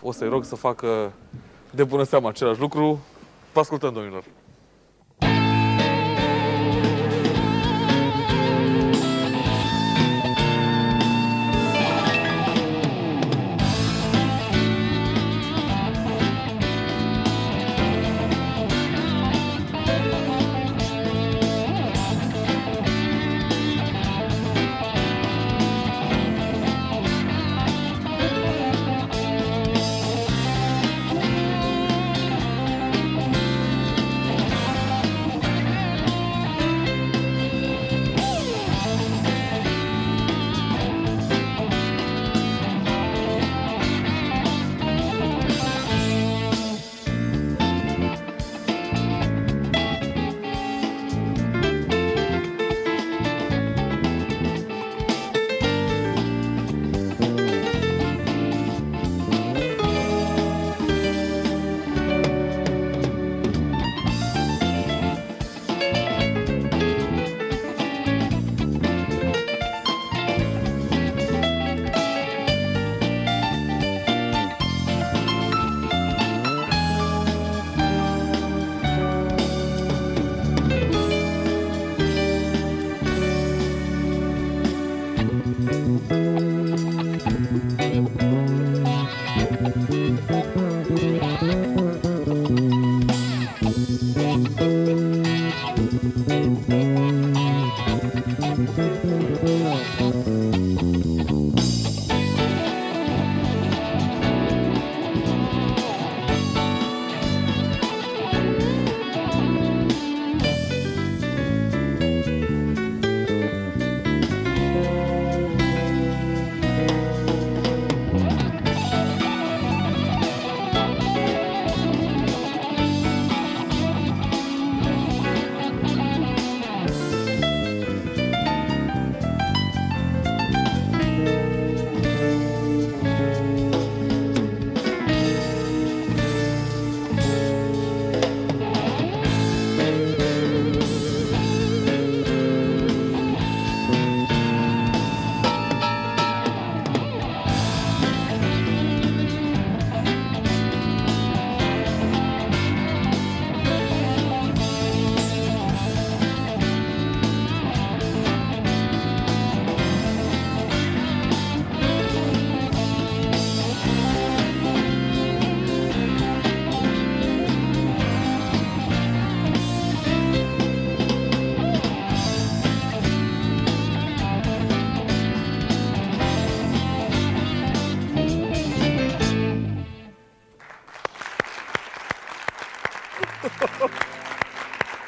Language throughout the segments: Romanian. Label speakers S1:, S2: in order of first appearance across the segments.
S1: O să-i rog să facă de bună seamă același lucru. Vă ascultăm, domnilor.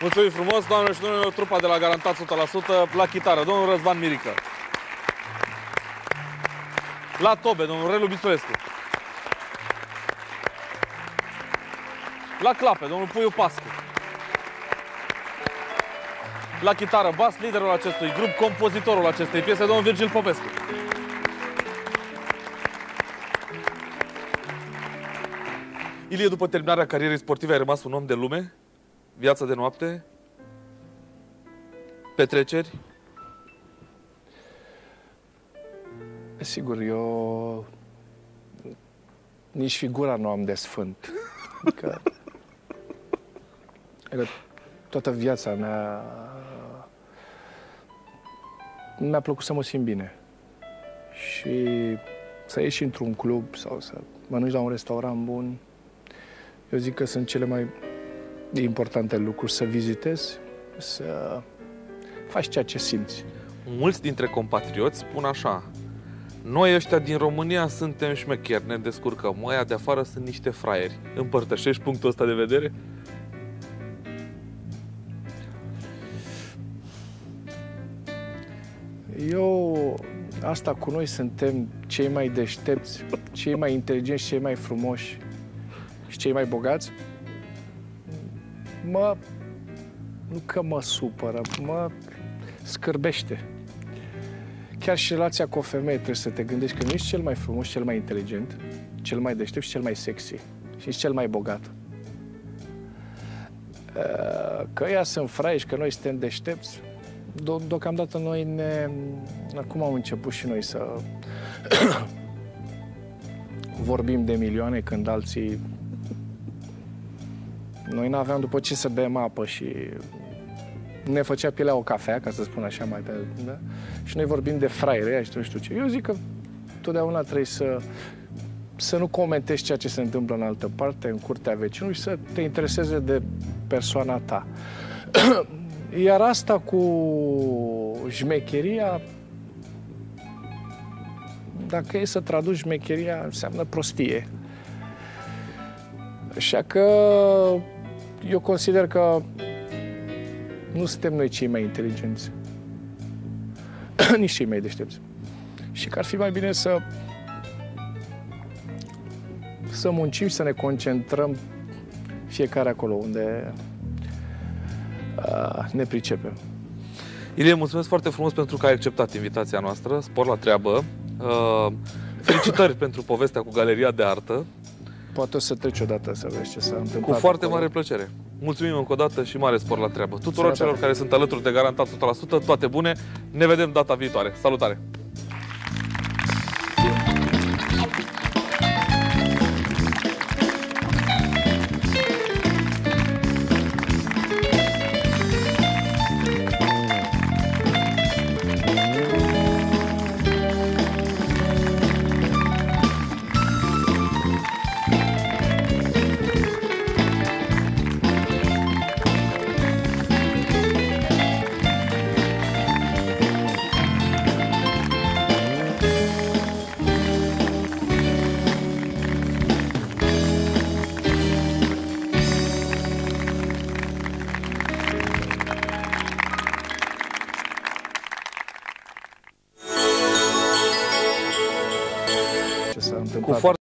S1: Mulțumim frumos, doamnelor și domnilor, trupa de la Garantat 100% la chitară, domnul Răzvan Mirică. La tobe, domnul Relu Bistorescu. La clape, domnul Puiu Pascu. La chitară, bas, liderul acestui grup, compozitorul acestei piese, domnul Virgil Popescu. Ilie, după terminarea carierei sportive, ai rămas un om de lume? Viața de noapte? Petreceri?
S2: Sigur, eu nici figura nu am de sfânt. Că toată viața mea mi-a plăcut să mă simt bine. Și să ieși într-un club sau să mănânci la un restaurant bun, eu zic că sunt cele mai importante lucruri, să vizitezi, să faci ceea ce simți.
S1: Mulți dintre compatrioți spun așa: noi ăștia din România suntem șmecheri, ne descurcăm, ăia de afară sunt niște fraieri. Împărtășești punctul ăsta de vedere?
S2: Eu, asta cu noi suntem cei mai deștepți, cei mai inteligenți, cei mai frumoși și cei mai bogați. Nu că mă supără, mă scârbește. Chiar și relația cu o femeie trebuie să te gândești că nu ești cel mai frumos, cel mai inteligent, cel mai deștept și cel mai sexy. Și ești cel mai bogat. Că ăia sunt fraieri și că noi suntem deștepți, deocamdată noi Acum am început și noi să vorbim de milioane când alții... Noi n-aveam după ce să bem apă și ne făcea pielea o cafea, ca să spun așa mai pe... Da? Și noi vorbim de fraiere și nu știu ce. Eu zic că totdeauna trebuie să nu comentezi ceea ce se întâmplă în altă parte, în curtea vecinului, și să te intereseze de persoana ta. Iar asta cu șmecheria, dacă e să traduci șmecheria, înseamnă prostie. Așa că eu consider că nu suntem noi cei mai inteligenți, nici cei mai deștepți. Și că ar fi mai bine să muncim și să ne concentrăm fiecare acolo unde ne pricepem.
S1: Ilie, mulțumesc foarte frumos pentru că ai acceptat invitația noastră. Spor la treabă. Felicitări pentru povestea cu Galeria de Artă.
S2: Poate o să treci odată să vezi ce s-a întâmplat.
S1: Cu foarte
S2: acolo.
S1: mare plăcere. Mulțumim încă o dată și mare spor la treabă. Tuturor celor care sunt alături de Garantat 100%, toate bune. Ne vedem data viitoare. Salutare!
S2: Ce s-a întâmplat.
S1: Cu foarte